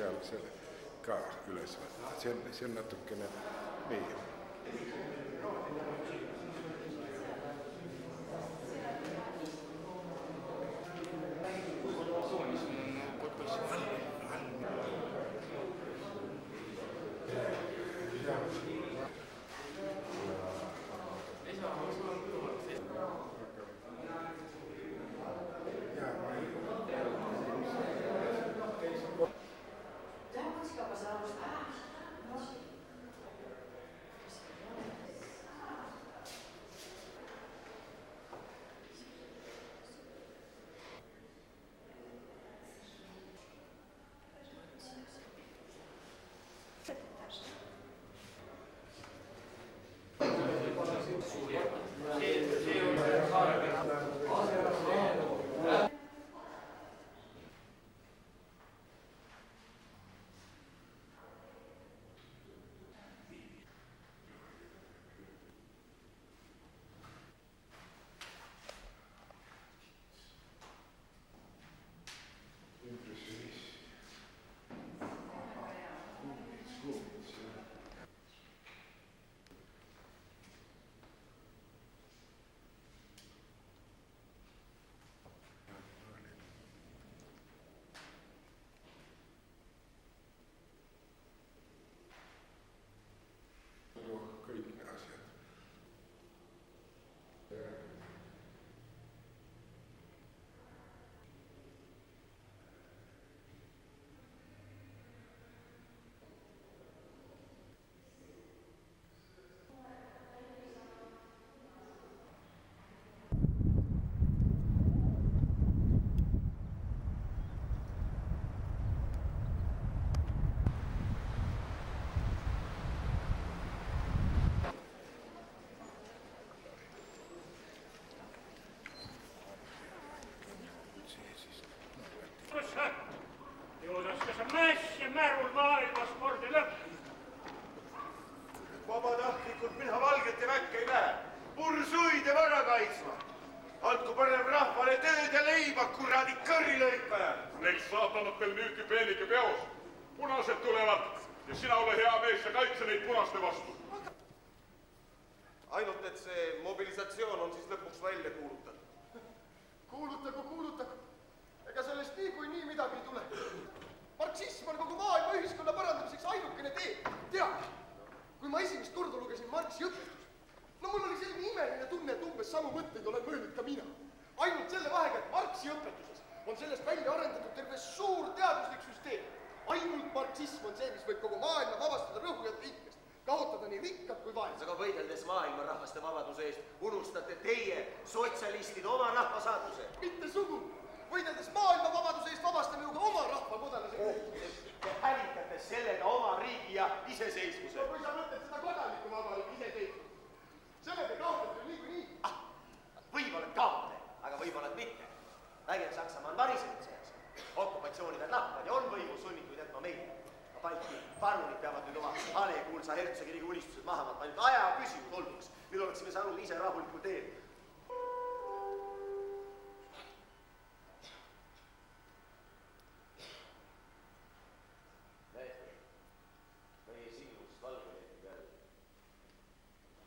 seal selle ka üles võtta. See on natukene nii. Vabatahtlikult minna valgete väkke ei lähe. Pursuid ja vara kaitsma. Andku parem rahvale tööd ja leiba, kuradi kõrilõikajad. Neist saatanatel nüüdki peenike peos. Punased tulevad ja sina ole hea mees ja kaitse neid punaste vastu. Ainult, et see mobilisatsioon on siis lõpuks välja kuulutatud. Kuulutagu. Ega sellest nii midagi ei tule. Marksism on kogu maailma ühiskonna parandamiseks ainukene tee. Tead, kui ma esimest korda lugesin Marxi õpetust, no mul oli selline imeline tunne, et umbes samu mõtteid olen mõelnud ka mina. Ainult selle vahega, et Marxi õpetuses on sellest välja arendatud terve suur teaduslik süsteem. Ainult marksism on see, mis võib kogu maailma vabastada rõhujate liikmest, kaotada nii rikkad kui vaesed. Aga võideldes maailma rahvaste vabaduse eest unustate teie, sotsialistid, oma rahva saatuse. Mitte sugu. Võideldes maailma vabaduse eest vabastame ju ka oma rahva kodanase. Te hävitate sellega oma riigi ja iseseisvuse. No kui sa mõtled seda kodaniku vabaliku iseseisvust, selle te kaotate niikuinii. Võib-olla kaote, aga võib-olla mitte. Vägev Saksamaa on varisenud seas. Okupatsioonide nahvad ja on võimu sunnitud jätma meile. Balti parunid peavad nüüd oma halekuulsa hertsogiriigi unistused maha matma. Nüüd aja küsimus olduks. Nüüd oleksime saanud ise rahulikul teel.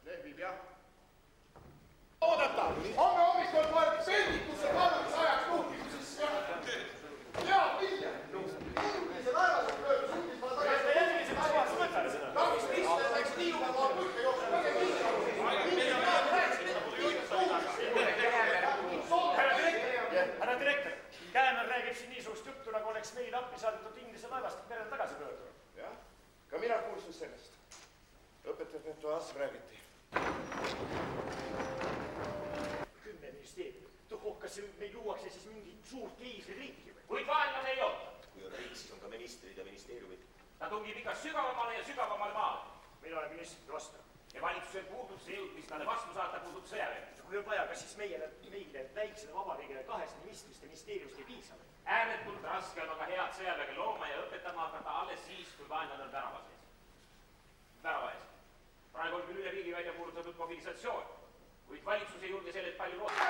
Lehvib jah. Oodata! Homme hommikul tuleb peldikusse kallaks ajaks nuhkimisest. Hea Vilja! Inimese laevased lööb sundis ma tagasi. Te järgmised kohas mõtled seda? Kaks piste läks niiuga ma põhja jooksma. Härra direktor, Käemäel räägib siin niisugust juttu, nagu oleks meil appi saadetud Inglise laevastik merel tagasi pöördunud. Jah, ka mina kuulsin sellest. Õpetajad nüüd toas räägiti. 10 ministeerium. Kas meil luuakse siis mingi suurt keisririiki või? Kuid vaenlane ei oota. Kui on riik, siis on ka ministrid ja ministeeriumid. Ta tungib ikka sügavamale ja sügavamale maale. Mina olen ministrite vastu. Ja valitsusel puudub see jõud, mis talle vastu saata, puudub sõjaväe. Kui on vaja, kas siis meile väiksele vabariigile 2 ministrist ja ministeeriumist ei piisa või? Ääretult raske on aga head sõjaväge looma ja õpetama hakata alles siis, kui vaenlane on värava ees. Praegu on küll üle riigi välja kuulutatud mobilisatsioon, kuid valitsus ei julge sellelt palju loota.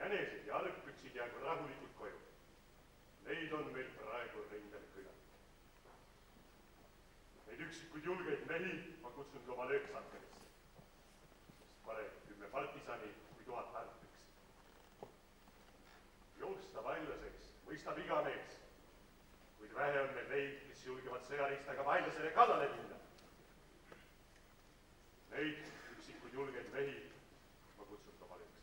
jänesed ja argpüksid jäägu rahulikult koju. Neid on meil praegu rindel küllalt. Neid üksikuid julgeid mehi ma kutsun ka oma lööksankerisse. Sest parem 10 partisani kui 1000 argpüksi. Joosta vaenlaseks mõistab iga mees, kuid vähe on meil neid, kes julgevad sõjariistaga vaenlasele kallale minna. Neid üksikuid julgeid mehi ma kutsun ka oma lööksankerisse.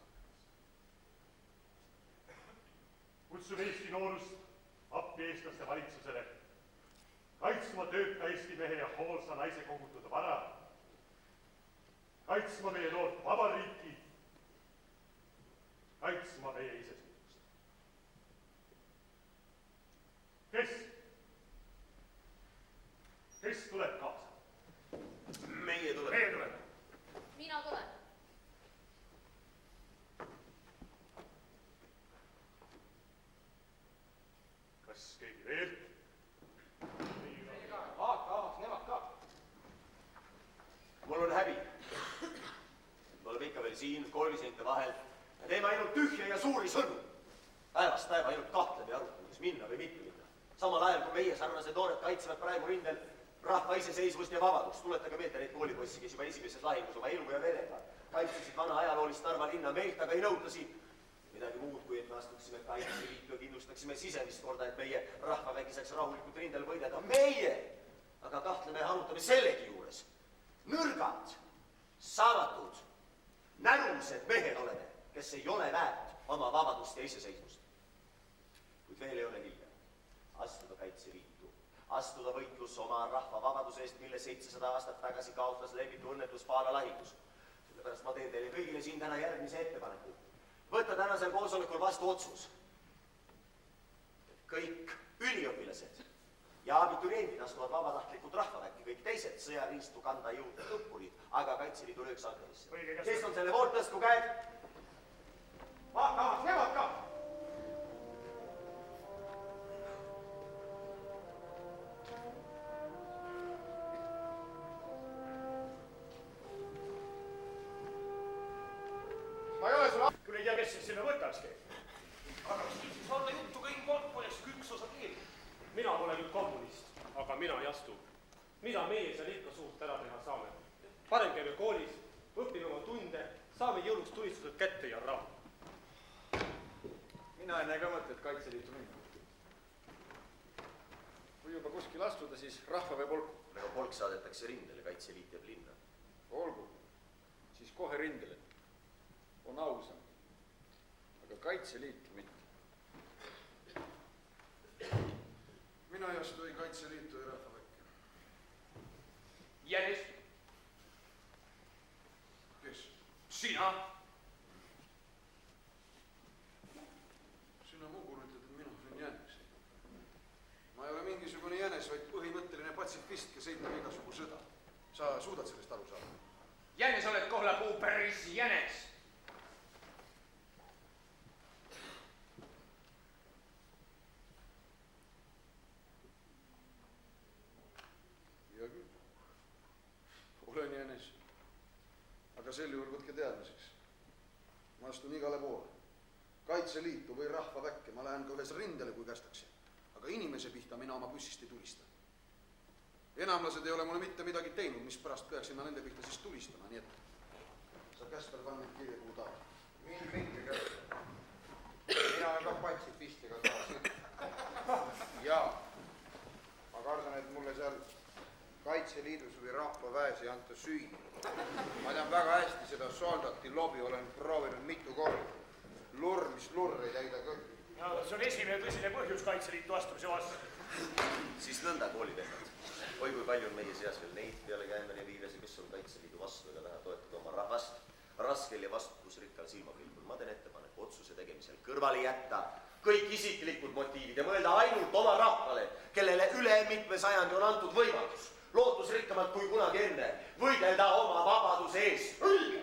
Kutsun Eesti noorust appi eestlaste valitsusele, kaitsma tööka Eesti mehe ja hoolsa naise kogutud vara, kaitsma meie noort vabariiki, kaitsma meie iseseisvust. Kes tuleb kaasa? Meie tuleb. Mina tulen. Kas keegi veel? Nemad ka. Mul on häbi. Me oleme ikka veel siin kooliseinte vahel ja teeme ainult tühja ja suuri sõnu. Päevast päeva ainult kahtleme ja arutame, kas minna või mitte minna. Samal ajal, kui meie sarnased noored kaitsevad praegu rindel rahva iseseisvust ja vabadust. Tuletage meelde neid koolipoissi, kes juba esimeses lahingus oma elu ja verega kaitsesid vana ajaloolist Narva linna meilt, aga ei nõuta siin midagi muud, kui et me astuksime Kaitseliitu ja kindlustaksime sisemist korda, et meie rahvavägi saaks rahulikult rindel võidelda. Meie aga kahtleme ja arutame sellegi juures. Nõrgad, saamatud, närused mehed oleme, kes ei ole väärt oma vabadust ja iseseisvust. Kuid veel ei ole hilja. Astuda Kaitseliitu, astuda võitlus oma rahva vabaduse eest, mille 700 aastat tagasi kaotas Leevitu õnnetus Paala lahingus. Sellepärast ma teen teile kõigile siin täna järgmise ettepaneku. Võtta tänasel koosolekul vastu otsus. Kõik üliõpilased ja abituriendid astuvad vabatahtlikult rahvaväkki, kõik teised sõjariistu kanda jõudnud õppurid, aga Kaitseliidu lööksankerisse. Kes on selle poolt, tõstku käed? Nemad ka! Ma ei ole sulle... Küll ei tea, kes sinna võtakski. Aga siis olla juttu kõik kord polekski üks osa keelt. Mina pole küll kommunist, aga mina ei astu. Mida meie seal ikka suurt ära teha saame? Parem käime koolis, õpime oma tunde, saame jõuluks tulistatud kätte ja rahu. Mina ei näe ka mõtet Kaitseliitu minna. Kui juba kuskil astuda, siis rahva või polku. Aga polk saadetakse rindele, Kaitseliit jääb linna. Olgu, siis kohe rindele. On ausam. Aga Kaitseliitu mitte. Mina ei astu ei Kaitseliitu ei rahvaväkke. Jänes. Kes? Sina. Sina Mugur ütled, et minu olen jänes. Ma ei ole mingisugune jänes, vaid põhimõtteline patsifist, kes eitab igasugu sõda. Sa suudad sellest aru saada? Jänes oled Kohlapuu päris jänes. Hea küll. Olen jänes. Aga sel juhul võtke teadmiseks. Ma astun igale poole. Kaitseliitu või rahvaväkke. Ma lähen ka ühes rindele, kui kästakse. Aga inimese pihta mina oma püssist ei tulista. Enamlased ei ole mulle mitte midagi teinud, mis pärast peaksin ma nende pihta siis tulistama, nii et sa kästal pannud kirja, kuhu tahad. Mind mitte kästal. Mina olen ka patsifist ega tahaks. Jaa, ma kardan, et mulle seal Kaitseliidus või rahvaväes ei anta süüa. Ma tean väga hästi seda soldati lobi, olen proovinud mitu korda. Lurr, mis lurr ei täida kõrgi. No, see on esimene tõsine põhjus Kaitseliitu astumise vastu. Siis nõnda, koolivennad. Oi, kui palju on meie seas veel neid peale Käemere viirese, kes on Kaitseliidu vastu ega taha toetada oma rahvast raskel ja vastutusrikkal silmapilgul. Ma teen ettepaneku otsuse tegemisel kõrvale jätta kõik isiklikud motiivid ja mõelda ainult oma rahvale, kellele üle mitme sajandi on antud võimalus, lootusrikkamalt kui kunagi enne, võidelda oma vabaduse eest. Õige!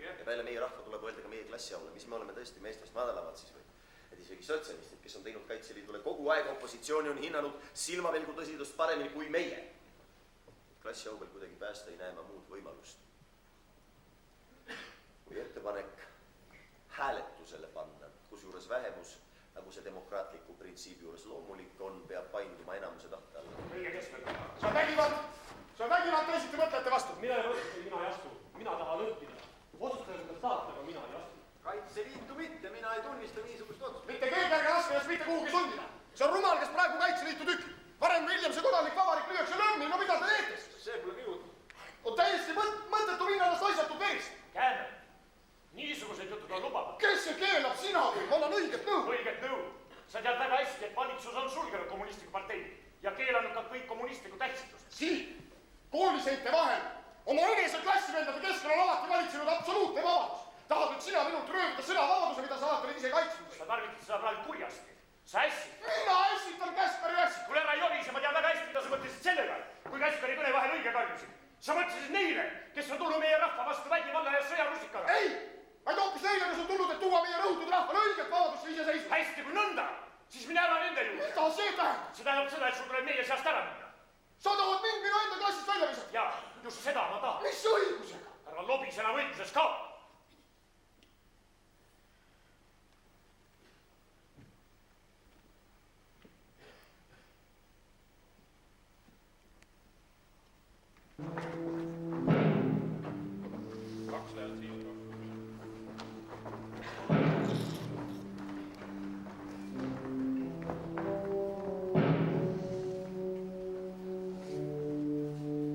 Ja peale meie rahva tuleb öelda ka meie klassiaule, mis me oleme tõesti meestest madalamad siis või? Et isegi sotsialistid, kes on teinud Kaitseliidule kogu aeg opositsiooni, on hinnanud silmapilgu tõsidust paremini kui meie. Klassiaubel kuidagi päästa ei näe ma muud võimalust. Kui ettepanek hääletusele panna juures vähemus, nagu see demokraatliku printsiibi juures loomulik on, peab painduma enamuse tahte alla. Õige keskmine. see on vägivald, teisiti mõtlete vastu. Mina ei mõtle, mina ei astu, mina tahan õppida. Otsustada seda saata, aga mina ei astu. Kaitseliitu mitte, mina ei tunnista niisugust otsust. mitte keegi ärge laske ennast mitte kuhugi sundida. see on rumal, kes praegu Kaitseliitu tükib. varem või hiljem see kodanlik vabariik lüüakse löömi, no mida te teete? See pole minut. on täiesti mõttetu minna ennast asjatud veest. Kääne, niisugused jutud on lubavad. kes see keelab, sina või? ma annan õiget nõu. Õiget nõu. Sa tead väga hästi, et valitsus on sulgenud kommunistliku partei ja keelanud ka kõik kommunistlikud tähtsustused. Siim, kooliseinte vahel oma enese klassivendade keskel on alati valitsenud absoluutne vabadus. tahad nüüd sina minult röövida sõnavabaduse, mida sa alati oled ise kaitsnud? Sa tarvitad seda praegu kurjasti. Sa ässid. mina ässitan Käsperi ässi. kuule, ära jobise, ma tean väga hästi, mida sa mõtlesid sellega, kui Käsperi kõne vahel õige karjusid. Sa mõtlesid neile, kes on tulnud meie rahva vastu vägivalla ja sõjarusikaga. ei, vaid hoopis neile, kes on tulnud, et tuua meie rõhutud rahvale õiget vabadust ja iseseisvust. hästi, kui nõnda, siis mine ära nende juurde. mida see tähendab? See tähendab seda, et sul tuleb meie seast ära minna. sa tahad mind minu enda klassist välja visata? jaa, just seda ma tahan. mis õigusega? ära lobise enam õiguses ka. Kaks lähevad siia.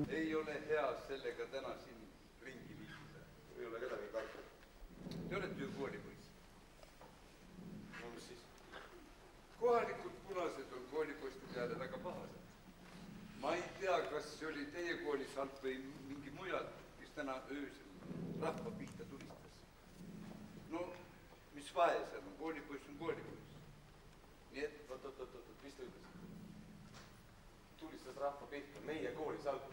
Ei ole hea sellega täna siin ringi liikuda. Ei ole kedagi karta. Te olete ju koolipoiss. No mis siis? Kohalikud punased on koolipoiste peale väga pahased. Ma ei tea, kas see oli teie koolis alt või mingi mujal, kes täna öösel rahva pihta tulistas. No, mis vahe seal on, koolipoiss on koolipoiss. Nii et... Oot, mis ta ütles? Tulistas rahva pihta, meie koolis alg.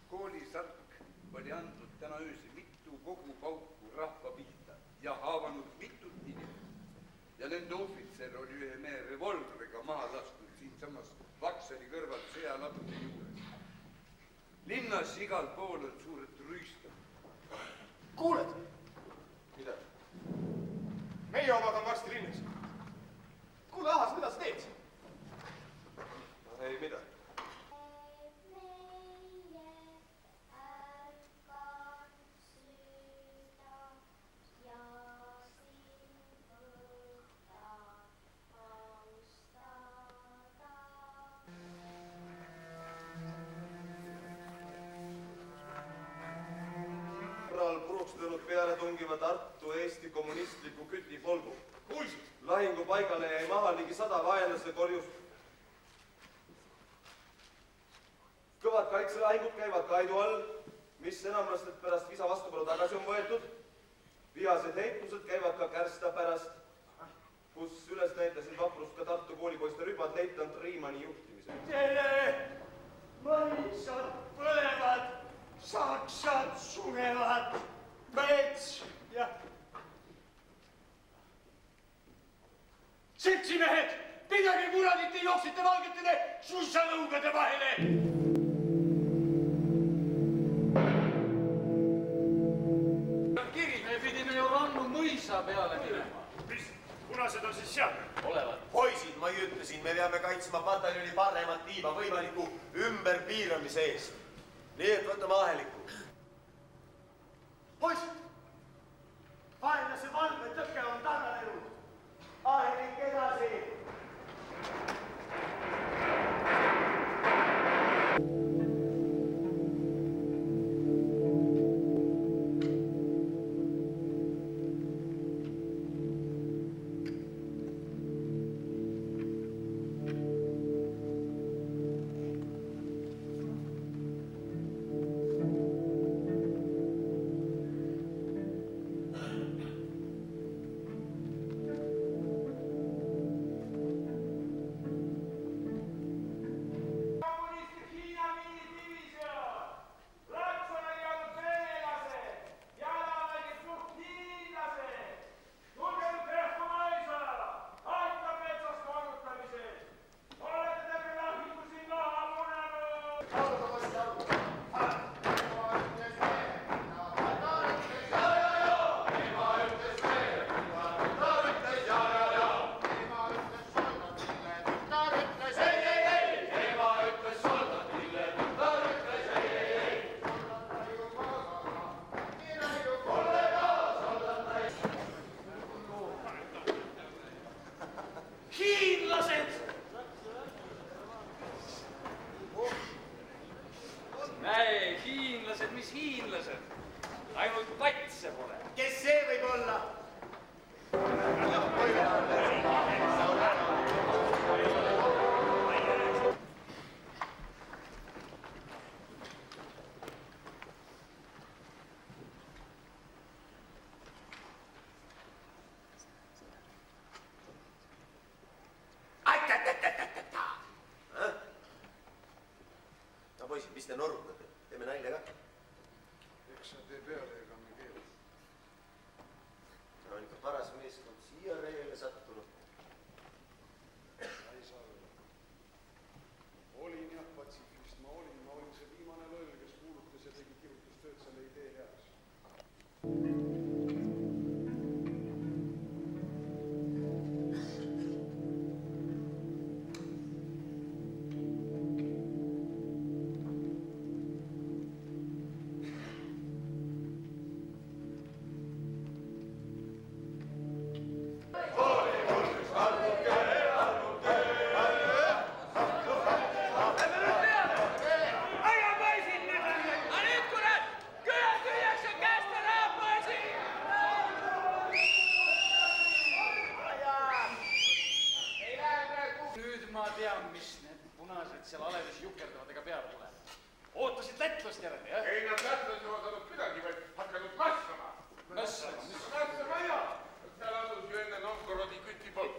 Koolisalk oli andnud täna öösel mitu kogu pauku rahva pihta ja haavanud mitut inimest. Ja nende ohvitser oli ühe mehe revolvriga maha lastud siinsamas Vaksali kõrval sõjaladude juures. Linnas igal pool on suured rüüstad. kuuled? Mida? meie omad on varsti linnas. kuule, Ahas, mida sa teed? Ei midagi. Purukstanud peale tungiva Tartu Eesti kommunistliku kütipolgu. kuulsid? Lahingupaigale jäi maha ligi 100 vaenlase korjus. Kõvad kaitselahingud käivad Kaidu all, mis enamlastelt pärast visa vastupanu tagasi on võetud. Vihased heitlused käivad ka Kärsta pärast, kus üles näitasid vaprust ka Tartu koolipoiste rühmad leitnant Riimani juhtimisel. Tere! Mõisad põlevad, saksad sunevad, mets ja... Seltsimehed, pidage kuradit ja jooksite valgetele sussalõugade vahele! Kiri, me pidime ju Rannu mõisa peale minema. Mis punased on siis seal? Olevat. Poisid, ma ütlesin, me peame kaitsma pataljoni paremat tiiba võimaliku ümberpiiramise eest. Nii et võtame aheliku. poisid, Vaenlase valvetõke on taganenud. Ahelik edasi. te norgutate? Teeme nalja ka. Eks sa tee peale, ega me keele. On ikka paras meeskond siia reele sattunud. Ei saa öelda. Olin jah, patsifist, ma olin see viimane lõll, kes kuulutas ja tegi kirjutustööd selle idee heaks. Ootasid lätlast järele, jah? Ei, nad lätlasi ei oodanud midagi, vaid hakanud mässama. Mässama, jaa. Seal asus ju enne Novgorodi kütipolk.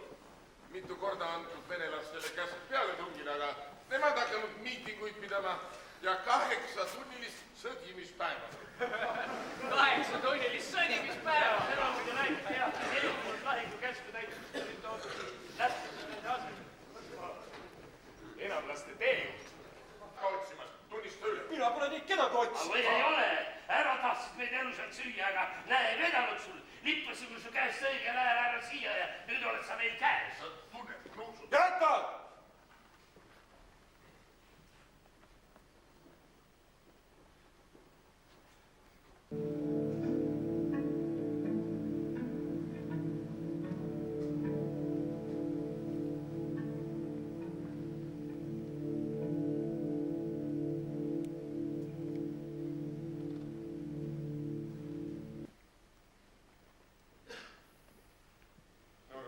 Mitu korda antud venelastele käsud peale tungida, aga nemad hakanud miitinguid pidama ja 8-tunnilist sõdimispäeva. 8-tunnilist sõdimispäeva? Seda on muidu näinud, jah. 40 lahingu käsku täitmist olid toodud lätlased nende asemel. Enam laste tee. Otsimas, tunnista üle. Mina pole neid kedagi otsinud. Või ei ole. Ära tahtsid meid elusalt süüa, aga näe, vedanud sul. Lippasin su käest õigel ajal ära siia ja nüüd oled sa meil käes. Sa tunned kruusud. Jäta!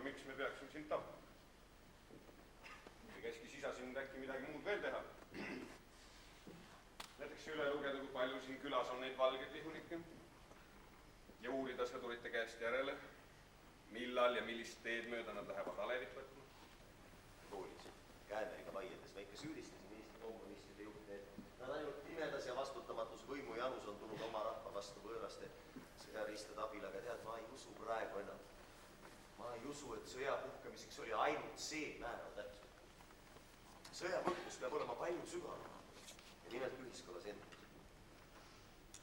Miks me peaksime sind tapma? Või käskis isa sind äkki midagi muud veel teha? Näiteks üle lugeda, kui palju siin külas on neid valgeid vihunikke ja uurida sõdurite käest järele, millal ja millist teed mööda nad lähevad alevit võtma. Koolis Käemeriga vaiedes ma ikka süüdistasin Eesti kommunistide juhte, et nad ainult pimedas ja vastutamatus võimujanus on tulnud oma rahva vastu võõraste sõjaristade abil, aga tead, ma ei usu praegu enam. Ma ei usu, et sõja puhkemiseks oli ainult see määrav täpselt. Sõja põhjus peab olema palju sügavam ja nimelt ühiskonnas endus.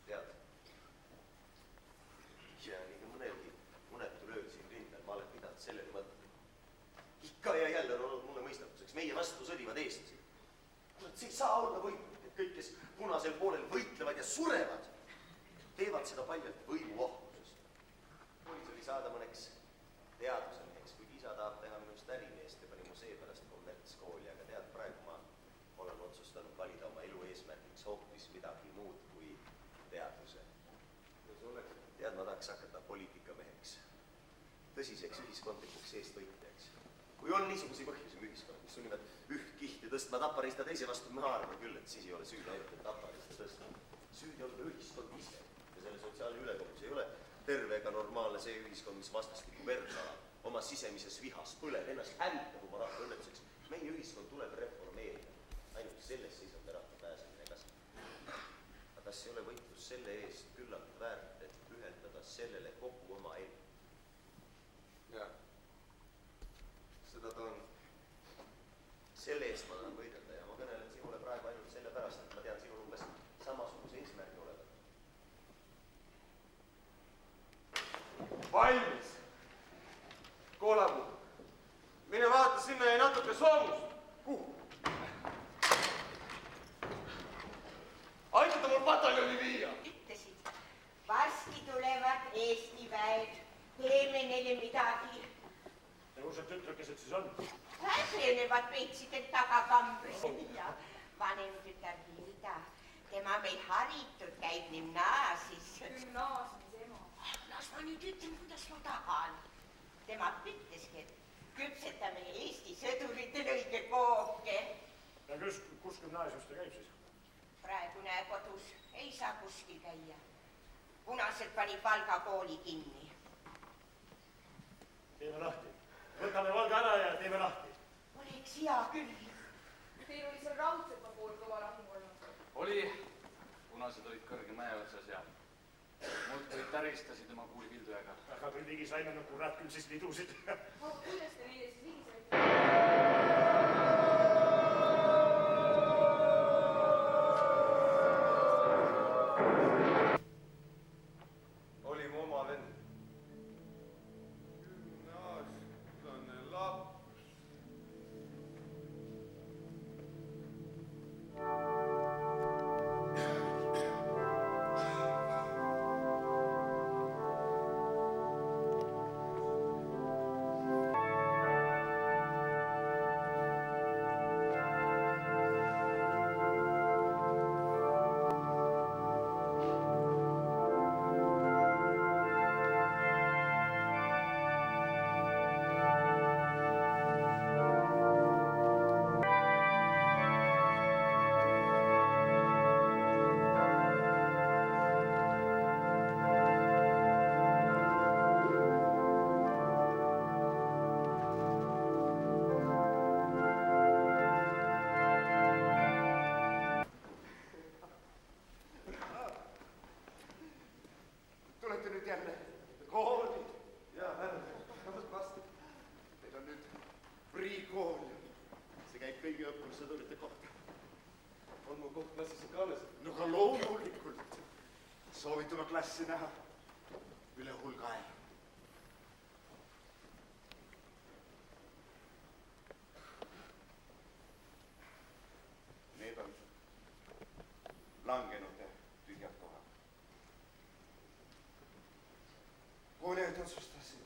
Tead, ja nii kui mõnelgi unetu lööd siin rindel, ma olen pidanud sellele mõtlema. Ikka ja jälle on olnud mulle mõistatuseks, meie vastu sõdivad eestlased. See ei saa olla võimalik, et kõik, kes punasel poolel võitlevad ja surevad, teevad seda paljalt võimuohkusest. Koolis oli saada mõneks teadusmeheks, kuid isa tahab teha minust ärimeest ja pani mu seepärast kommertskooli, aga tead, praegu ma olen otsustanud valida oma elu eesmärgiks hoopis midagi muud kui teaduse. Tead, ma tahaks hakata poliitikameheks, tõsiseks ühiskondlikuks eestvõitlejaks. Kui on niisuguseid põhjusi ühiskonnas, mis sunnivad üht kihti tõstma taparista teise vastu, ma arvan küll, et siis ei ole süüdi ainult, et taparista tõstma. Süüdi on ka ühiskond ise ja selle sotsiaalne ülekogus ei ole terve ega normaalne see ühiskond, mis vastastikku verd salab, oma sisemises vihas põleb, ennast hävitab oma rahva õnnetuseks. Meie ühiskond tuleb reformeerida. Ainult selles seisab rahva pääsemine kas. Aga kas ei ole võitlus selle eest küllalt väärt, et pühendada sellele kogu oma elu? Jah. Seda ta on. Selle eest ma tahan võidelda ja ma kõnelen sinule praegu ainult sellepärast, et ma tean sinul umbes samasuguse eesmärgi olevat. Valmis. Koolapuu. Mine vaata, sinna jäi natuke soomust. Kuhu? Aidata mul pataljoni viia. Ütlesid, varsti tulevad Eesti väed. Teeme neile midagi. Ja kus need tütrukesed siis on? Pääsenevad peitsidelt tagakambris. Ja vanem tütar Hilda. Tema meil haritud, käib gümnaasis. Gümnaasiumis ema. Las ma nüüd ütlen, kuidas ma tahan. Tema ütleski, et küpsetame Eesti sõduritele õige kooke. Ja kus gümnaasiumis ta käib siis? Praegu näe kodus, ei saa kuskil käia. Punased pani Valga kooli kinni. Teeme lahti. Võtame Valga ära ja teeme lahti. Oleks hea küll. Teil oli seal Raudsepa pool kõva lahing olnud. oli, punased olid kõrge mäe otsas ja muudkui täristasid oma kuulipildujaga. Aga küll ligi saime, no kurat, küll siis lidusid. Kuidas te neile siis ligi saite? Oli mu oma vend. 10-aastane laps. Tulete nüüd jälle kooli? Jaa, härra, vastu. Teil on nüüd priikool. See käib kõigi õppussõdurite kohta. On mu koht klassis ikka alles? No ka loomulikult. Soovite oma klassi näha? Üle hulga aja. Need on langenute tühjad kohad. Kui need otsustasid.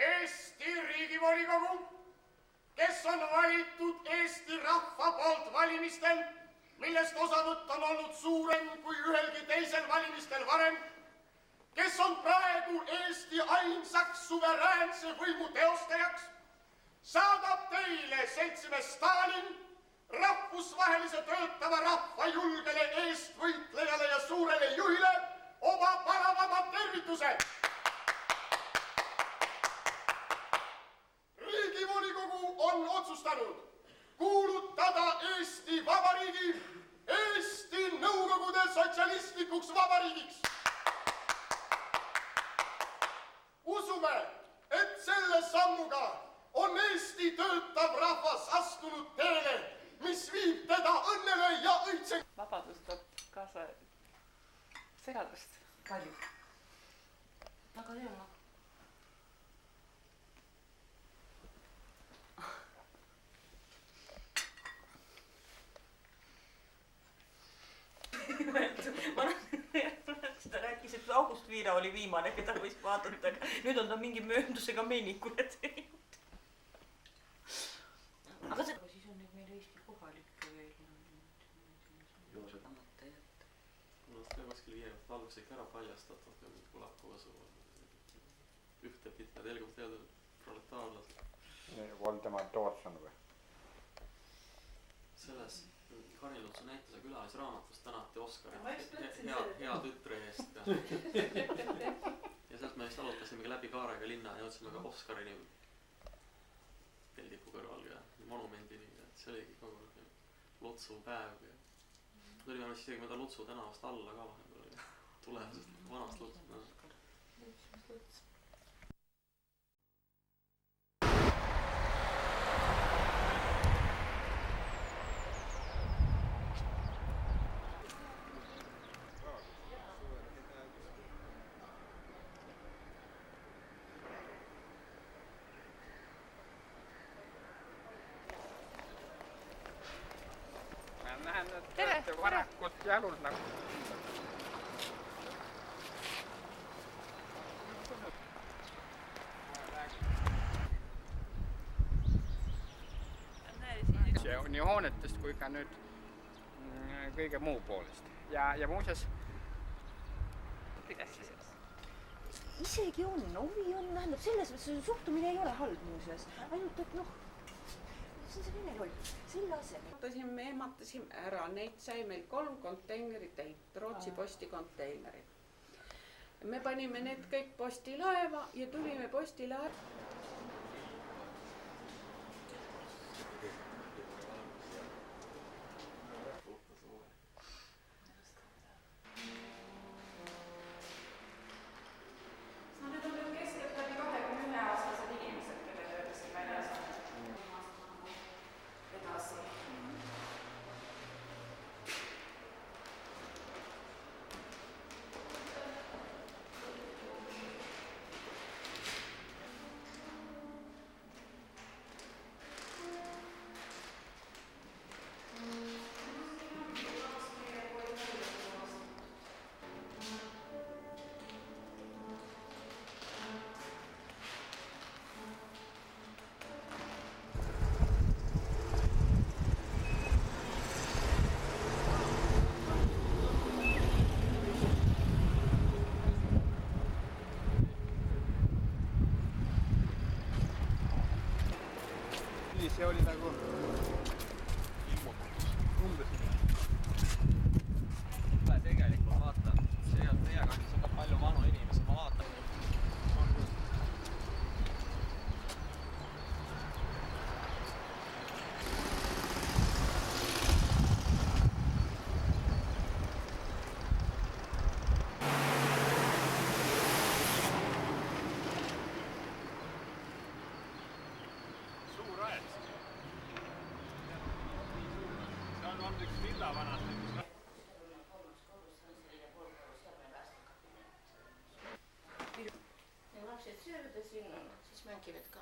Eesti Riigivolikogu, kes on valitud Eesti rahva poolt valimistel, millest osavõtt on olnud suurem kui ühelgi teisel valimistel varem, kes on praegu Eesti ainsaks suveräänse võimu teostajaks, saadab teile seltsimees Stalin, rahvusvahelise töötava rahva julgele eestvõitlejale ja suurele juhile oma palavamad tervitused. Riigivolikogu on otsustanud kuulutada Eesti Vabariigi Eesti Nõukogude sotsialistlikuks vabariigiks. Usume, et selle sammuga on Eesti töötav rahvas astunud teele, mis viib teda õnnele ja õitse. Vabadus toob kaasa segadust. Palju. Väga hea. Seda rääkis, et August Viira oli viimane, keda võis vaadata, aga nüüd on ta mingi mööndusega meenikule teinud. Aga see... Siis on nüüd meil Eesti kohalikke veel. Joosep. Mul on kuskil viiemalt alguses ikka ära paljastatud ja nüüd Kulaku osu ühte pitne telgub teada proletaarlased. Voldemar Toorson või? Selles Karilutsu näituse külalisraamatus tänati Oskarit hea tütre eest. Ja sealt me vist alutasime läbi Kaarega linna ja jõudsime ka Oskarini peldiku kõrval ja monumendini. See oligi kogu Lutsu päev. Tulime vist isegi mööda Lutsu tänavast alla ka vahepeal. Tulevasest vanast Lutsu. Näen, et olete varakut jalul nagu. nii hoonetest kui ka nüüd kõige muu poolest. Ja muuseas, kuidas siis? Isegi on, huvi on, tähendab, selles suhtumine ei ole halb muuseas. Ainult, et noh, see on see vene loll, selle asemel. Me ehmatasime ära, neid sai meil 3 konteinerit, Rootsi postikonteinerid. Me panime need kõik postilaeva ja tulime postilaeva. See oli nagu ilmutus, umbes nii. Tegelikult vaata, see on teie kandis on ka palju vanu inimesi, ma vaatan. Ja lapsed söövad ja siis mängivad ka.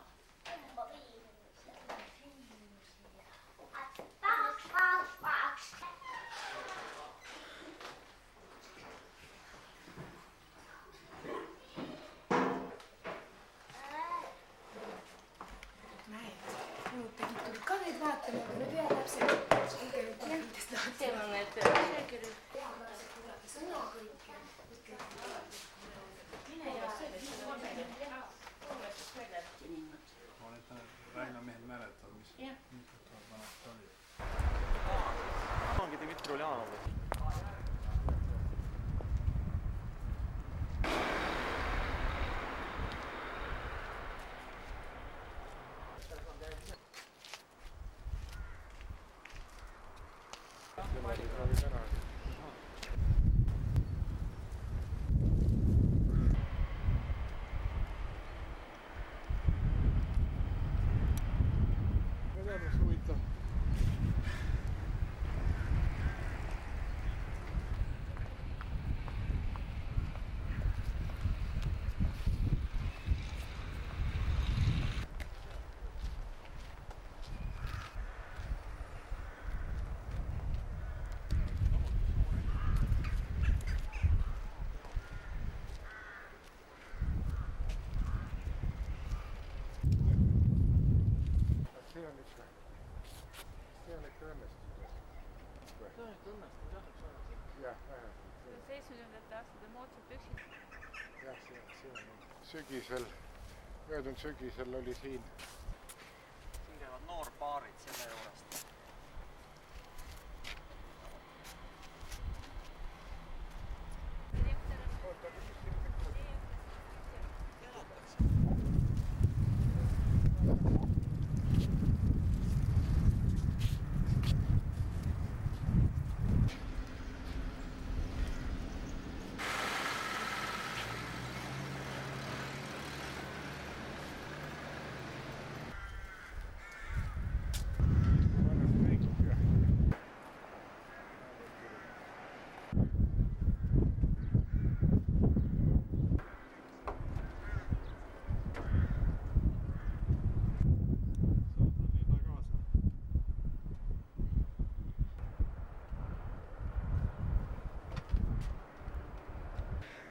Tuli ka neid vaatama, aga need ühed lapsed Teema need söökirjad. Sõna kõik. Mine ja sellest on Olet Raino mehed mäletavad, mis vanasti oli. Ongi Dmitri Uljanov. See on ikka õnnestus. Jah, vähemalt. 70. aastate moodsad püksid. Jah, see on sügisel, möödunud sügisel oli siin. Siin käivad noorpaarid selle juurest.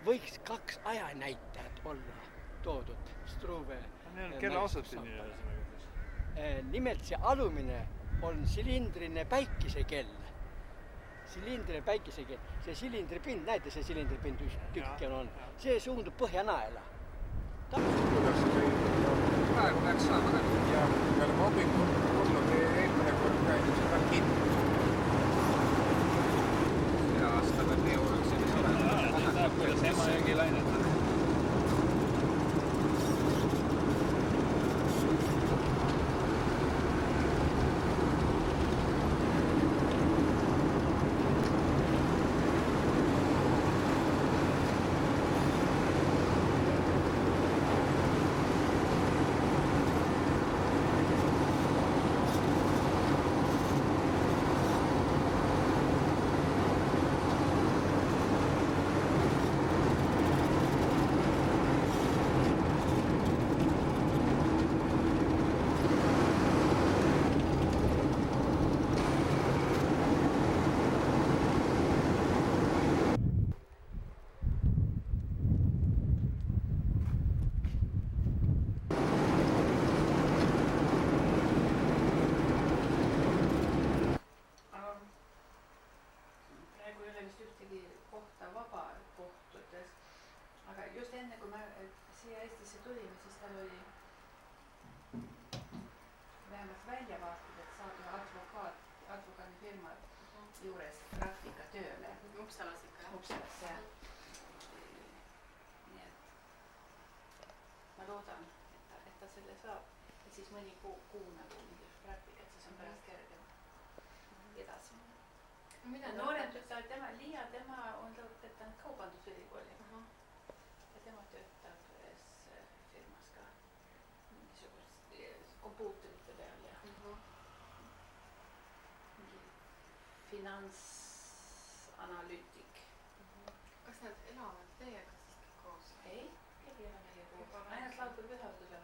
Võiks 2 ajanäitajat olla toodud Struve. Kelle asutini ühesõnaga siis? Nimelt see alumine on silindriline päikesekell. Silindriline päikesekell. See silindripind, näete see silindripind üks tükk on. See suundub Põhjanaela. Kuidas see käib? Praegu peaks saama. Ja me oleme hommikul tulnud eelmine kord käinud seda kinni. Selle aastaga nii oleks selles olema. Kuidas ema jõgi lainetada? siia Eestisse tulime, siis tal oli vähemalt väljavaated, et saab ühe advokaadifirma juures praktika tööle. Uppsalas ikka? Uppsalas, jah. Nii et ma loodan, et ta selle saab. Et siis mõni kuu nagu mingi praktikat, siis on pärast kergem edasi. Noorem tütar, Liia, tema on lõpetanud kaubandusülikooli. Ja tema töötab ühes firmas ka mingisugust kompuuterite peal ja mingi finantsanalüütik. Kas nad elavad teiega siiski koos? Ei, keegi ei ole meie koos. Ainult laulab ühe õhtusel.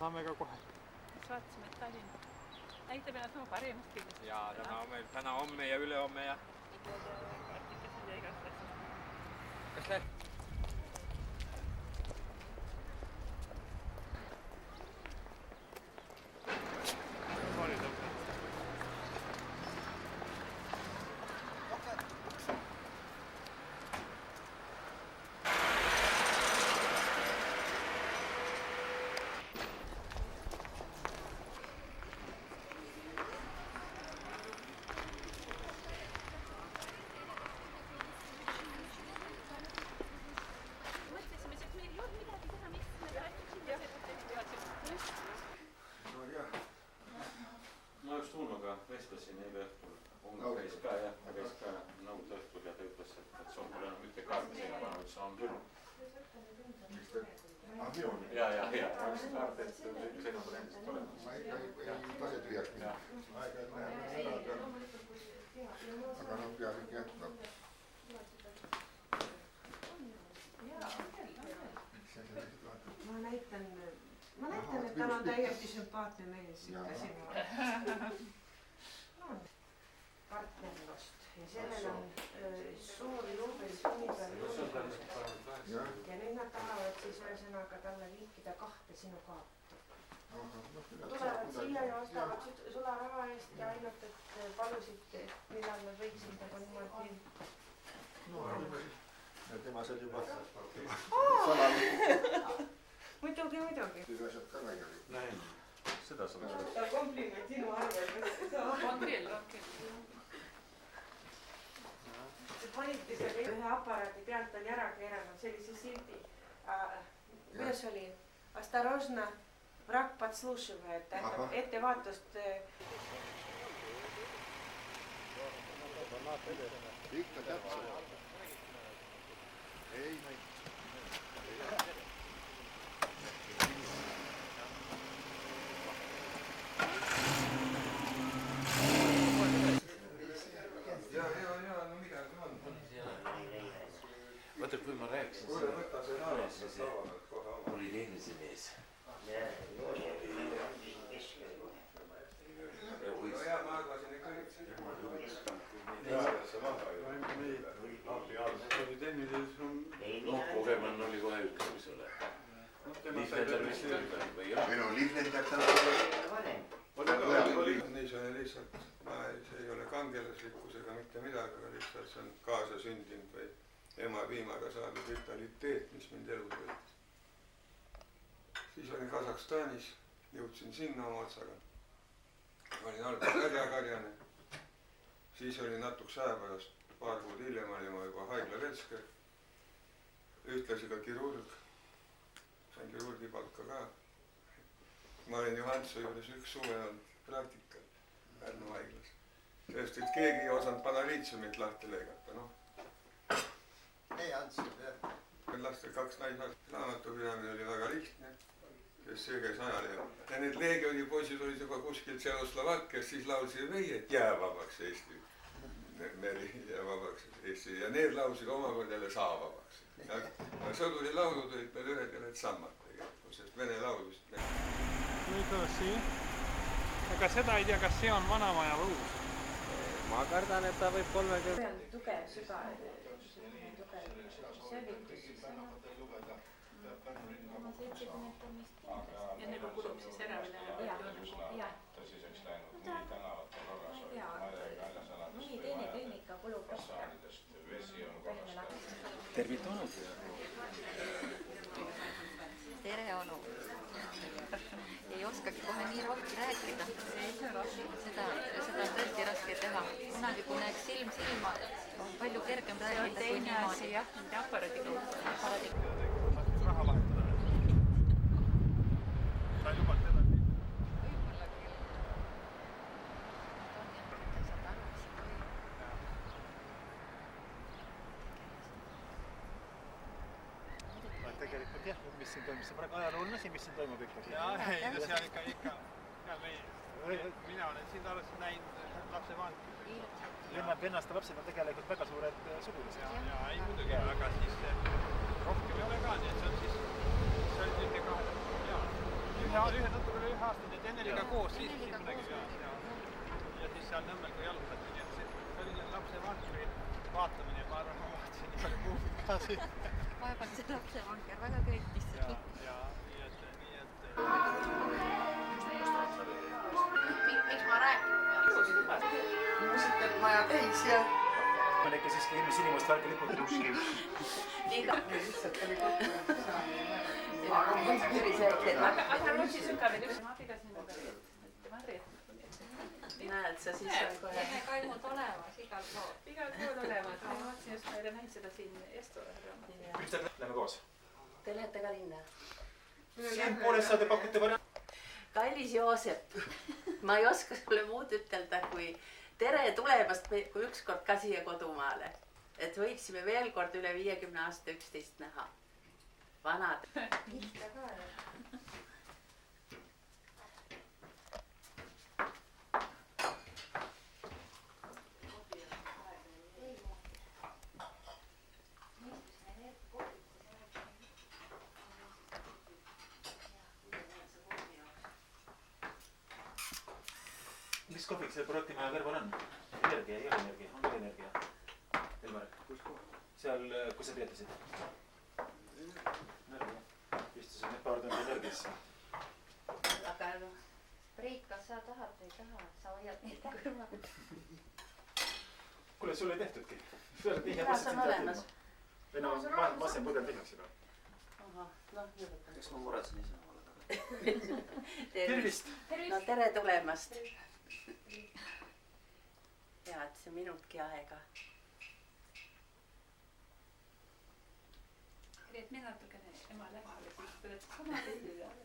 Saame ka kohe. Siis vaatasime, et Tallinna näitab ennast oma parimast kindlasti. Jaa, täna homme ja ülehomme ja... Artikased ja igast asjast. Kas lähed? Ma just Unuga vestlesin eile õhtul. Unu käis ka nõud õhtul ja ta ütles, et see on küll enam ütle kaardi sinna pannud, see on küll. Ja. Üks kaart, et see on endast olemas. Ma ei lase tühjaks minna. Aega näe ära küll. Aga no peab ikka jätkab. Ma näitan, et tal on täiesti sümpaatne mees. Partnerlust ja sellel on suur juubelisunipäev juubelis. Ja nüüd nad tahavad siis ühesõnaga talle liikida 2 sinu kaarti. Tulevad siia ja ostavad sularaha eest ja ainult, et palusid, millal nad võiksid nagu niimoodi... Ja tema seal juba Muidugi. Siis asjad ka laiali. Näin, seda sa võiks. Ta kompliment sinu arvel. On küll. Paniti selle ühe aparaadi pealt oli ära keeranud sellise sildi. Kuidas oli? Осторожно, враг подслушивает. Ettevaatust. Ikka täpselt. Ei näita. vaata, kui ma rääkisin oli tehnilise mees. Kogemann oli kohe ütleb sulle. Liiflender vist või jah? Minu Liiflender täna niisugune lihtsalt, see ei ole kangelaslikkus ega mitte midagi, aga lihtsalt see on kaasasündinud või ema piimaga saadud vitaliteet, mis mind elus võitis. Siis olin Kasahstanis, jõudsin sinna oma otsaga. Olin algul karjakarjane, siis olin natukese aja pärast, paar kuud hiljem olin ma juba haiglavetsker, ühtlasi ka kirurg, sain kirurgi palka ka. Ma olin Johanso juures üks suve olnud praktikal Pärnu haiglas. Sest, et keegi ei osanud banaliitsiumit lahti lõigata, noh. Ei andsid, jah. Lastel 2 naised, raamatupidamine oli väga lihtne, sest see käis ajalehe. Ja need leegionipoisid olid juba kuskil Tšehhoslovakkias, siis laulsid meie, et jää vabaks Eesti, meri jää vabaks Eesti. Ja need laulsid omakorda jälle saa vabaks. Ja sõduri laulud olid meil ühed ja need sammad tegelikult, sest vene laulust. Aga seda ei tea, kas see on vanamaja või uus? Ma kardan, et ta võib 30... See on tugev süda, tugev säilitus. Oma 70 vist enne kui kulub siis ära või läheb tõsiseks läinud nii tänavate korras oli mõni teine tehnika kulub rohkem. Tervitunud. Tere, onu. Ei oskagi kohe nii rohkem rääkida. Seda on tõesti raske teha. Kunagi, kui näeks silm silma, on palju kergem rääkida kui niimoodi. See jah, nende aparaadiga. Raha vahetada. Ta ei lubanud teda. Tegelikult jah, mis siin toimub, see praegu ajalooline asi, mis siin toimub ikkagi. Jaa, ei, seal ikka, mina olen siin alles näinud lapse vanki. Vennaste lapsed on tegelikult väga suured sugulised. Jaa, ei muidugi, aga siis rohkem ei ole ka, nii et see on siis, see oli ühe natuke üle 1 aasta, nii et enne oli ka koos, siis nägid ja siis seal Nõmmel kui jalutati, nii et see oli lapse vankri vaatamine, ma arvan, ma vaatasin nii palju kuubi ka siin. Vaevalt see lapsevanker väga köitis. Jaa, nii et... Miks ma rääkinud peaks? Muusikat maja täis ja... Ma olen ikka siiski ilmis inimest värki lipud. Liiga. Aga Rootsi süka veel üks. Ma pidasin enda reet. Näed, sa siis on kohe... Kaimud olemas igal pool. Igal pool olemas. Ma vaatsin just, ma ei ole näinud seda siin Estola. Miks te lähme koos? Te lähete ka linna? Siin poolest saate pakute variant. Kallis Joosep, ma ei oska sulle muud ütelda, kui tere tulemast, kui ükskord ka siia kodumaale. Et võiksime veel kord üle 50 aasta üksteist näha. Vanad. Lihtne ka. Mis kohvik see projektimaja kõrval on? Energia, ei ole energia, on küll energia. Elmar, seal, kus sa peetasid? Energia. Istusid need paar tundi energiasse. Aga noh, Priit, kas sa tahad või ei taha? Sa hoiad neid kõrval. Kuule, sul ei tehtudki. Kas on olemas? Või no, ma sen põdel tihaks juba. Aha, noh, jõuda. Eks ma muretsen ise olla taga. Tervist! No tere tulemast. Head see minutki aega. Reet, mine natukene ema lähemale, siis tuled sama pildi peale.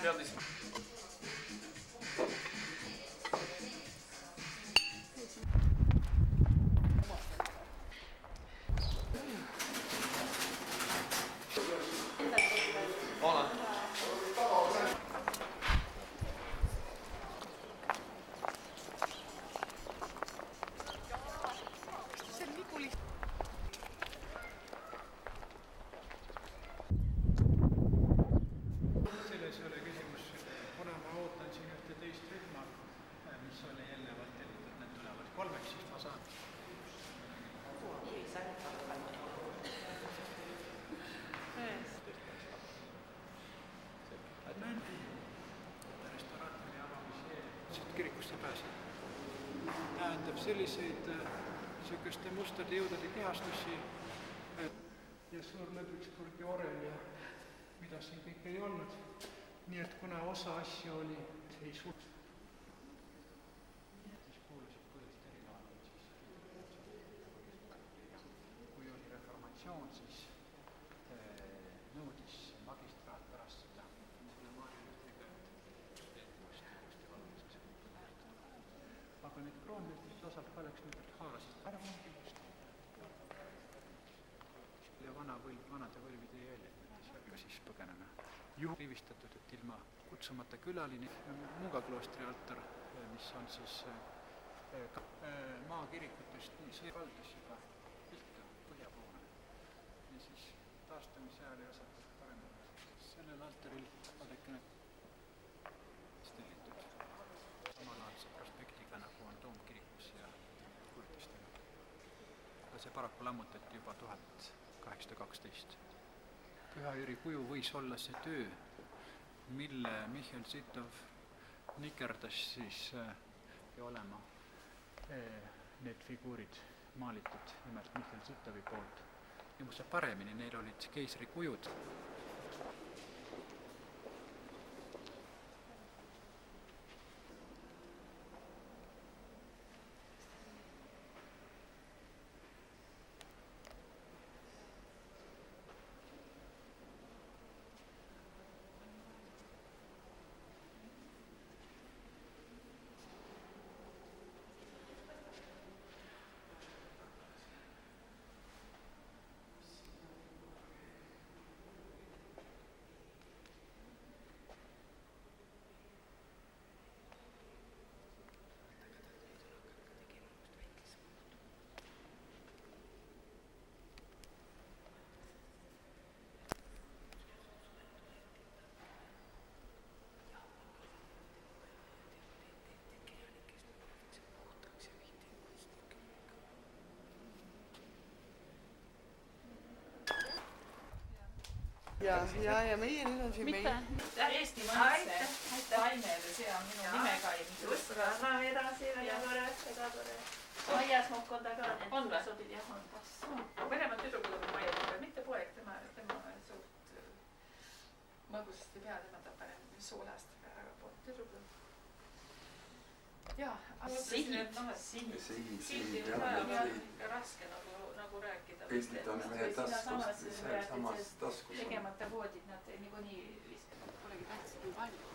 Teadis. kirikusse pääse. Tähendab selliseid niisuguste mustade jõudude kehastusi ja suur Ludwigsburgi orel ja mida siin kõik ei olnud. Nii et kuna osa asju oli ei suur... siis kuulusid põhiliselt erinevad kui oli reformatsioon, siis nõudis magistraat pärast seda selle Maarja aga need kroonmeistrid osalt ka läks nüüd haarasid ära mungilust ja vanade võlvide jäljed seal ka siis põgenema. Rivistatud, et ilma kutsumata külaline Muuga kloostri altar, mis on siis maakirikutest see kaldus juba pilka põhja poole ja siis taastamise ajal ei osatud paremini. Sellel altaril vaadake stellitud samalaadse prospektiga nagu on Toomkirikus ja kuulutustega. Aga see paraku lammutati juba 1812. Püha-Jüri kuju võis olla see töö, mille Michal Sitov nikerdas siis ja olema need figuurid maalitud nimelt Michal Sitovi poolt. Ja musta paremini, neil olid keisri kujud. ja meie nüüd on siin mitte Eesti maitse taimele, see on minu nimega ja just väga edasi, väga tore. Maias Mokkonda ka need sobid jah on. Venemaa tüdrukud on Maias, aga mitte poeg, tema on suurt mõgusast ei pea, tema tahab parem soolast väga poolt tüdrukud. Jaa, sildi on ka raske nagu rääkida. Pildid on mehe taskust, samas taskus. Tegemata voodid, nad niikuinii viskavad, polegi tähtsad nii palju.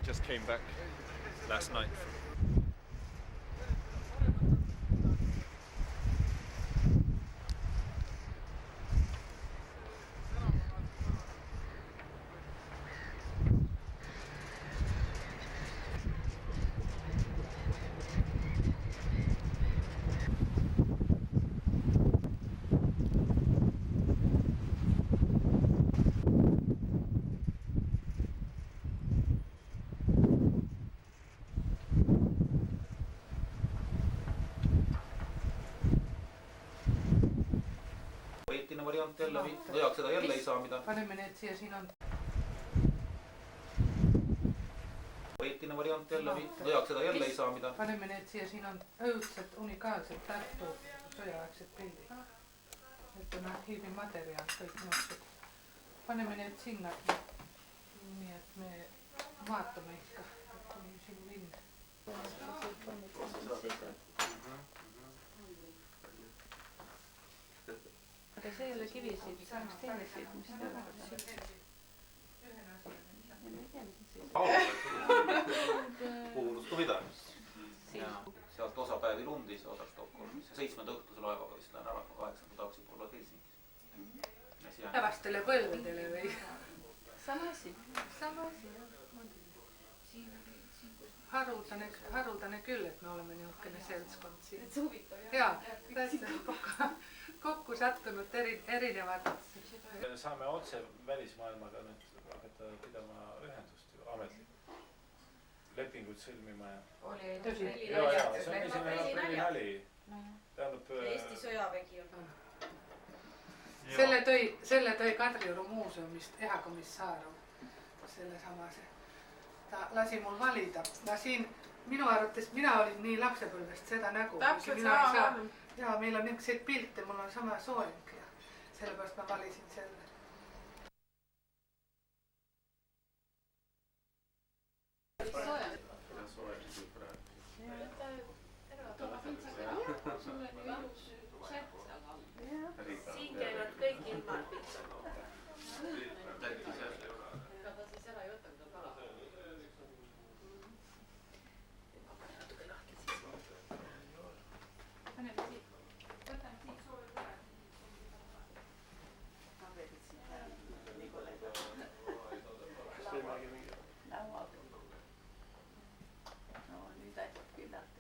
Just came back last night. Variant jälle ajaks seda jälle ei saa mida. Paneme need siia, siin on. Võitine variant jälle ajaks seda jälle ei saa mida. Paneme need siia, siin on õudselt unikaalsed Tartu sõjaaegsed pildid. Et on arhiivimateriaal, kõik nõustud. Paneme need sinna. Nii et me vaatame ikka, et oli sinu linn. Aga see ei ole kivisid, see on steenesid, mis teevad siit. Kuulustu mida? Sealt osa päevi Lundis, osa Stockholmis. 7. õhtuse laevaga vist lähen ära, 8. taksi poole Helsingis. Päevastele põlvedele või? Sama asi. haruldane küll, et me oleme niisugune seltskond siin. Jaa, täitsa kokku sattunud erinevad. Saame otse välismaailmaga nüüd hakata pidama ühendust ju ametlikult. Lepinguid sõlmima ja... Oli tõsi. Jaa, see on esimene aprilli nali. Eesti sõjavägi on. Selle tõi Kadrioru muuseumist Ehakomissaaru. Selle samase. Ta lasi mul valida. Minu arvates mina olin nii lapsepõlvest seda nägu. Täpselt sama. Jaa, meil on niisuguseid pilte, mul on sama sooring ja sellepärast ma valisin selle. Siin käivad kõik ilmad pitsaga. Aga siis ära ei võta, mida kala. Natuke lahti siis. Paneme siit. Võtame siit suure üle. Ma veedid siin ära. Nii kollega. Lauab. No nüüd aitab küllalt.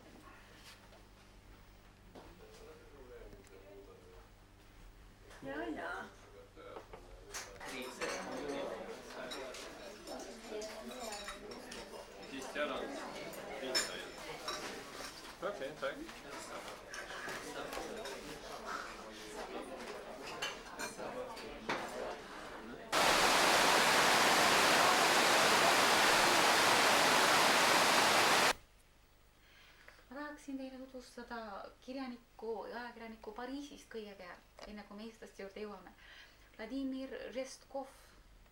Ja. Okei, tack. Ma tahaksin teile tutvustada kirjaniku ja ajakirjaniku Pariisist kõigepealt, enne kui me eestlaste juurde jõuame. Vladimir Restkov,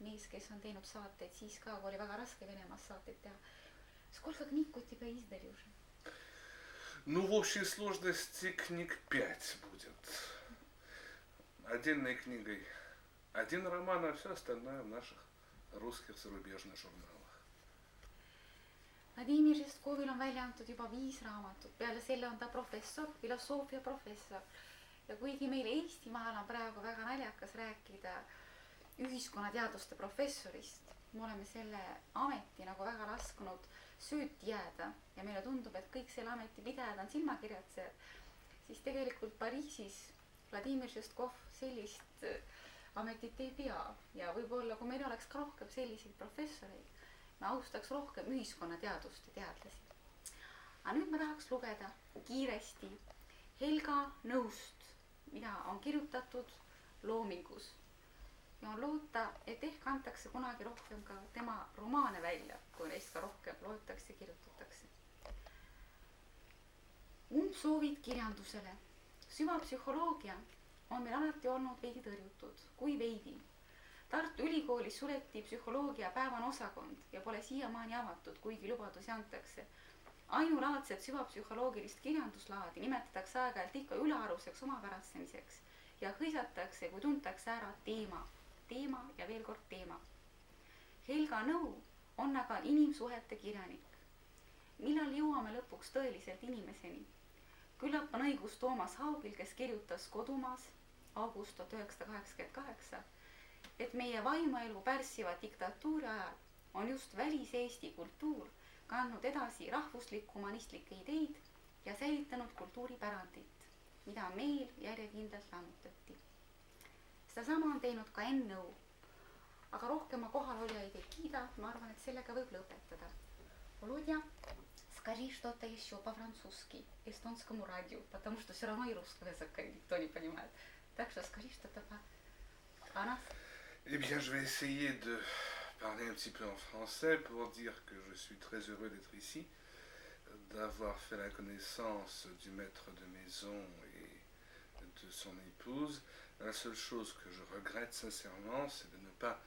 mees, kes on teinud saateid siis ka, kui oli väga raske Venemaas saateid teha. Сколько книг у тебя издали уже? Ну, в общей сложности книг 5 будет. Отдельной книгой 1 роман, а все остальное в наших русских зарубежных журналах. Vladimir Žestkovil on välja antud juba 5 raamatut, peale selle on ta professor, filosoofia professor. Ja kuigi meil Eestimaal on praegu väga naljakas rääkida ühiskonnateaduste professorist, me oleme selle ameti nagu väga lasknud sööti jääda ja meile tundub, et kõik selle ameti pidajad on silmakirjatsejad, siis tegelikult Pariisis Vladimir Žestkov sellist ametit ei pea ja võib-olla kui meil oleks ka rohkem selliseid professoreid, me austaks rohkem ühiskonnateaduste teadlasi. Aga nüüd ma tahaks lugeda kiiresti Helga Nõust, mida on kirjutatud Loomingus. Ja on loota, et ehk antakse kunagi rohkem ka tema romaane välja, kui neist ka rohkem loetakse ja kirjutatakse. Umbsoovid kirjandusele. Süvapsühholoogia on meil alati olnud veidi tõrjutud, kui veidi. Tartu Ülikoolis suleti psühholoogia päevane osakond ja pole siiamaani avatud, kuigi lubadusi antakse. Ainulaadset süvapsühholoogilist kirjanduslaadi nimetatakse aeg-ajalt ikka ülearuseks omapärastamiseks ja hõisatakse, kui tuntakse ära teema ja veel kord teema. Helga Nõu on aga inimsuhete kirjanik. Millal jõuame lõpuks tõeliselt inimeseni? Küllap on õigus Toomas Haugil, kes kirjutas Kodumaas august 1988, et meie vaimuelu pärssiva diktatuuri ajal on just välis-Eesti kultuur kandnud edasi rahvuslik-humanistlikke ideid ja säilitanud kultuuripärandit, mida meil järjekindlalt lammutati. Sedasama on teinud ka Enn Nõu. Aga rohkem ma kohalolijaid ei kiida, ma arvan, et sellega võib lõpetada. Володя, скажи что-то еще по-французски, эстонскому радио, потому что все равно и русского языка никто не понимает. Так что скажи что-то по нас. Eh bien, je vais essayer de parler un petit peu en français pour dire que je suis très heureux d'être ici, d'avoir fait la connaissance du maître de maison et de son épouse. La seule chose que je regrette sincèrement, c'est de ne pas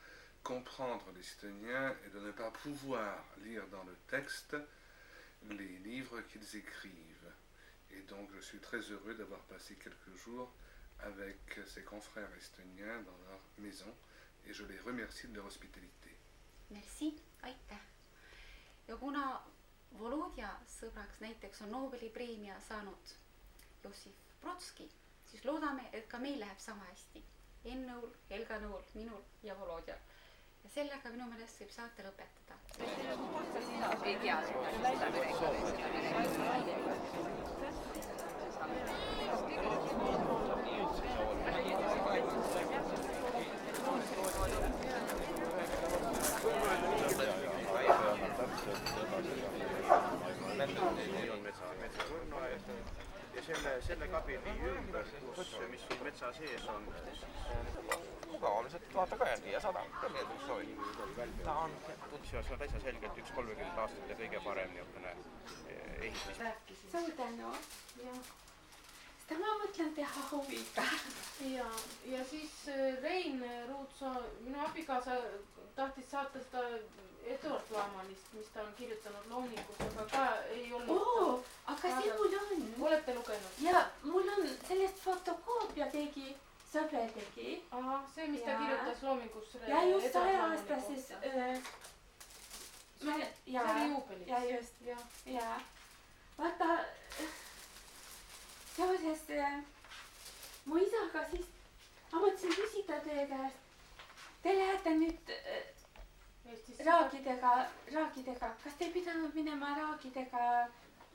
comprendre l'estonien et de ne pas pouvoir lire dans le texte les livres qu'ils écrivent. Et donc je suis très heureux d'avoir passé quelques jours avec ses confrères estoniens dans leur maison et je les remercie de leur hospitalité. Merci, aitäh. Ja kuna Volodja sõbraks näiteks on Nobeli preemia saanud Jossif Brodski, siis loodame, et ka meil läheb sama hästi. Enn Nõul, Helga Nõul, minul ja Volodja. ja sellega minu meelest võib saate lõpetada. ei tea Neil on metsakõrnoaed ja selle kabini ümber, mis sul metsa sees on, mugavaliselt vaata ka järgi ja 100, meeldib soovib. Ta on täitsa selgelt üks 30 aastate kõige parem niisugune ehitis. Suur tänu. Seda ma mõtlen teha huviga. Ja siis Rein Ruutsoo, minu abikaasa tahtis saata seda Eduard Laamanist, mis ta on kirjutanud Loomingus, aga ka ei olnud. Aga see mul on. Olete lugenud? Ja mul on sellest fotokoopia tegi, sõber tegi. See, mis ta kirjutas Loomingus. Ja just 100-aastases. See oli juubeliks. Ja just. Ja. Vaata, seoses mu isaga siis ma mõtlesin küsida teie käest. Te lähete nüüd raagidega, kas te ei pidanud minema raagidega?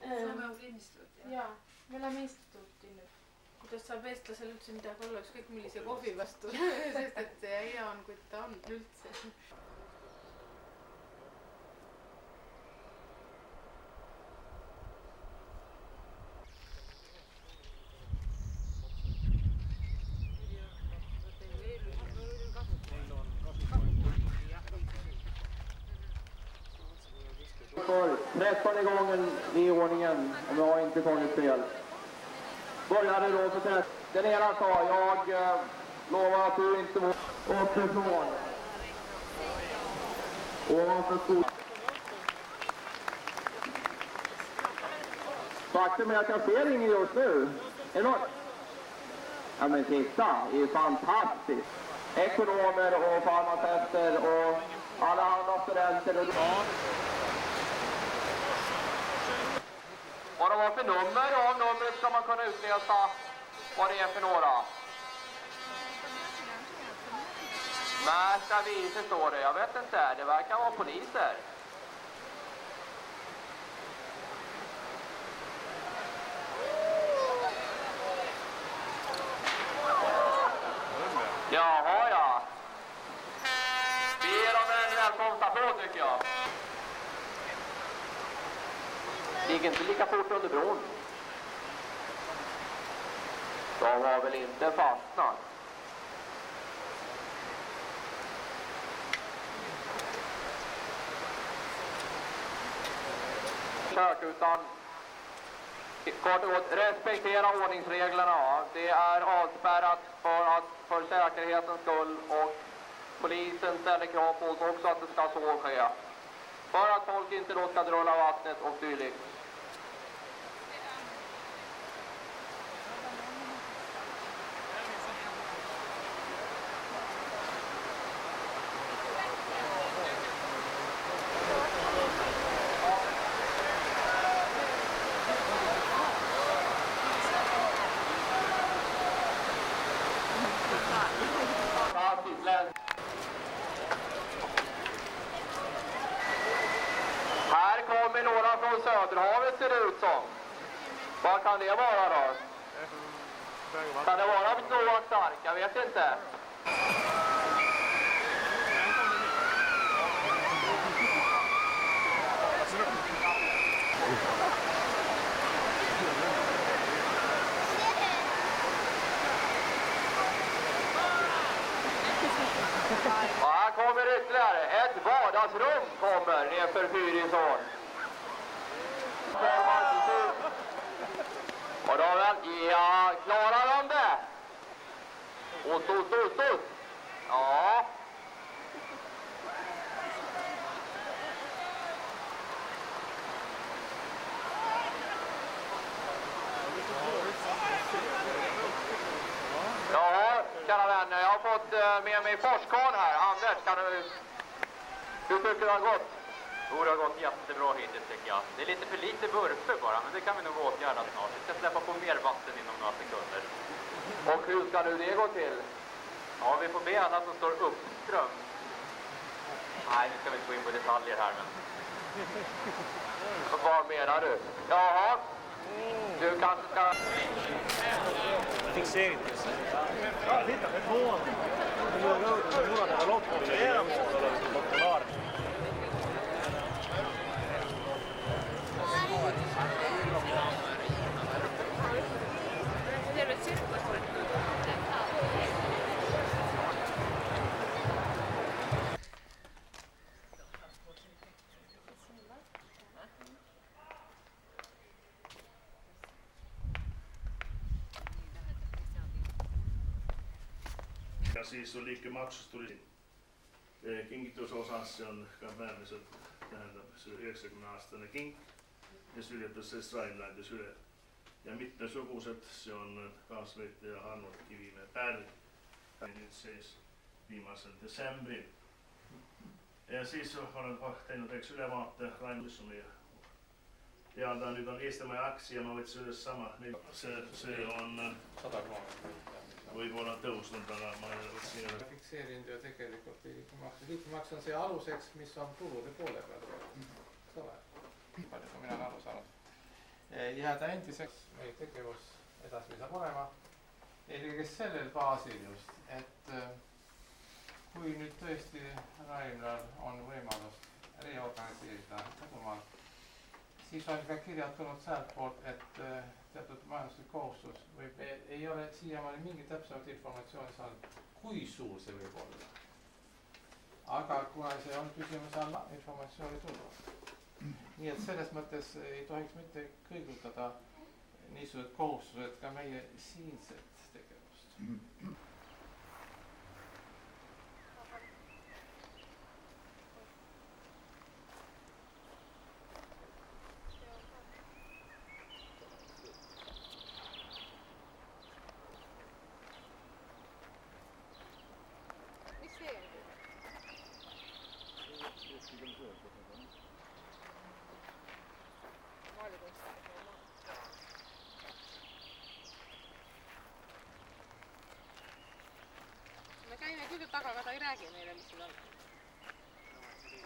Saame instituuti. Jaa, me läheme instituuti nüüd. Kuidas saab eestlasel üldse midagi olla, ükskõik millise kohvi vastu, sest et see hea on, kui ta on üldse. För 13:e gången i ordningen, om jag inte tagit fel. Började då så att den ena sa, jag lovar att du inte må uppifrån. Ovanför skolan. Faktum är att jag ser ingen just nu. Enormt. Ja men titta, det är fantastiskt. Ekonomer och farmaceuter och alla andra studenter och Vad de har för nummer och av numret ska man kunna utläsa vad det är för några. Märsta viser står det, jag vet inte, det verkar vara poliser. Jaha ja. Vi ger dem en välkomsta på tycker jag. Det gick inte lika fort under bron. De har väl inte fastnat. Kört utan kort och gott respektera ordningsreglerna. Det är avspärrat för säkerhetens skull och polisen ställer krav på oss också att det ska så ske. För att folk inte då ska drulla vattnet och dylikt. Här kommer några från Söderhavet ser det ut som. Vad kan det vara då? Kan det vara Noah Stark? Jag vet inte. Och här kommer ytterligare. Ett vardagsrum kommer nerför Fyrisån. Och då ja, klarar de det? Ost. Ja. Ja, kära vänner, jag har fått med mig forskaren här. Anders, kan du... Hur tycker du det har gått? Jo, det har gått jättebra hittills tycker jag. Det är lite för lite vurper bara, men det kan vi nog åtgärda snart. Vi ska släppa på mer vatten inom några sekunder. Och hur ska nu det gå till? Ja, vi får be alla som står uppström Nej, nu ska vi inte gå in på detaljer här, men... Vad menar du? Jaha, du kanske ska... Fixering. Ja, titta, ett mål. Nu är det loppet. Det är mål. Ja siis oli ikka maksusta tuli kingitusosas, see on ka määrmiselt, tähendab see 90-aastane king, mis ületas sellest Rhinelandis üle. Ja mitmesugused, see on kaasvõitleja Arnold Kivimäe pärl, nüüd sees viimasel detsembril. Ja siis olen teinud eks ülevaate Rhinelandis teada, nüüd on Eestimaa aks ja ma võtsin üles sama, see on 100 võib-olla tõusnud, aga ma võtsin üle. Fikseerinud ju tegelikult liikmemaks on see aluseks, mis on tulude poole peal. Palju kui mina olen aru saanud. Jääda endiseks meie tegevus edaspidi saab olema. Eelkõige sellel baasil just, et kui nüüd tõesti Raimlal on võimalus reorganiseerida kodumaal, siis on ka kirjad tulnud sealt poolt, et teatud majanduslik kohustus ei ole siiamaani mingi täpsemat informatsiooni saanud, kui suur see võib olla. Aga kuna see on küsimus alla, informatsiooni tulnud. Nii et selles mõttes ei tohiks mitte kõigutada niisugused kohustused ka meie siinset tegevust. Me käime küll taga, aga ta ei räägi meile, mis siin on.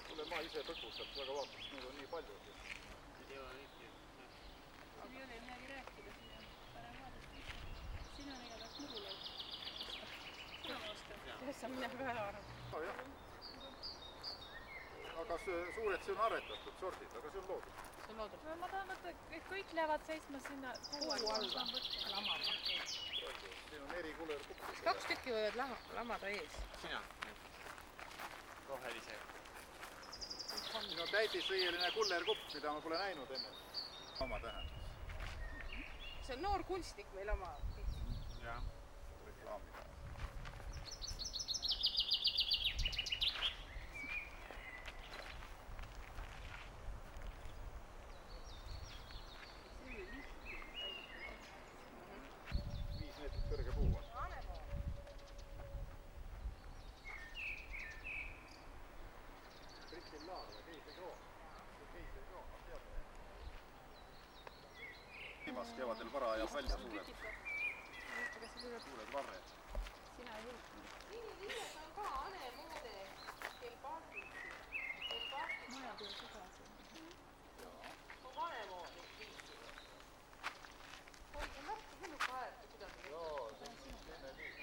Kuule, ma ise põgusalt väga vaataks, neid on nii palju. Siin ei ole midagi rääkida, siin on parem vaadata. Siin on igatahes murulaud. Seda ma oskan. Sellest on midagi väga arv. Aga suured see on aretatud sordid, aga see on loodud. See on loodud. Ma tahan võtta, et kõik lähevad seisma sinna kuu alla. Lamama. Siin on eri kuller kupp. Kas 2 tükki võivad lamada ees? Sina. Rohelise. Siin on täidisõieline kullerkupp, mida ma pole näinud enne. Oma tähendus. See on noor kunstnik meil oma. Jah, reklaamida. Kevadel vara ajab välja suured varred. Sina ei hõlpnud. Liiles on ka anemoode, kel paastid. Maja tuleb edasi. On anemoodi viisi. Hoidge lahti hilluka aega kuidagi. Joo, see on teine liik.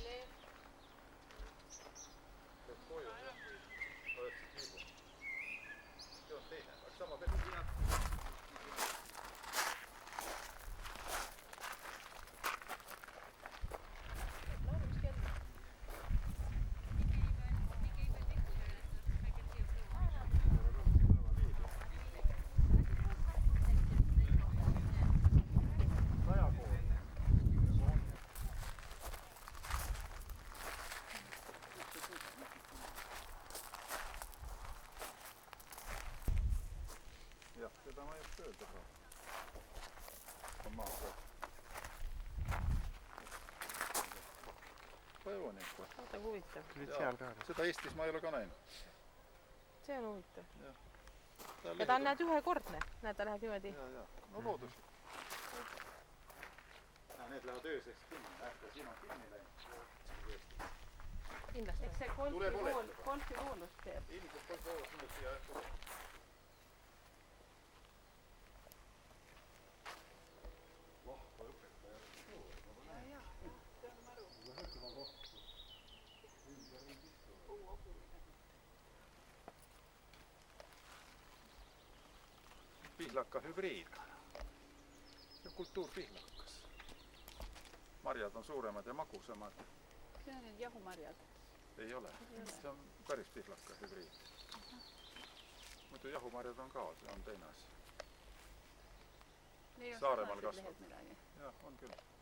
Lev. Teed koju. Oled siis liibu. See on teine. Aga sama peab siin. Jah, seda ma just öelda saan. On maa peal. Päevanik või? Vaata huvitav. Seda Eestis ma ei ole ka näinud. See on huvitav. Ja ta on näed ühekordne. Näed, ta läheb niimoodi. No looduslik. Need lähevad ööseks kinni. Näete, siin on kinni läinud. kindlasti. eks see golfivoolus teeb. Ilmselt golfivoolus kindlasti ja jah. Vahva õpetaja. Ja, see on maru. Väga vahva. Pihlaka hübriid. See on kultuurpihlakas. Marjad on suuremad ja magusamad. See on need jahumarjad. Ei ole. See on päris pihlaka hübriid. Muidu jahumarjad on ka, see on teine asi. Saaremaal kasvab. Midagi. Jah, on küll.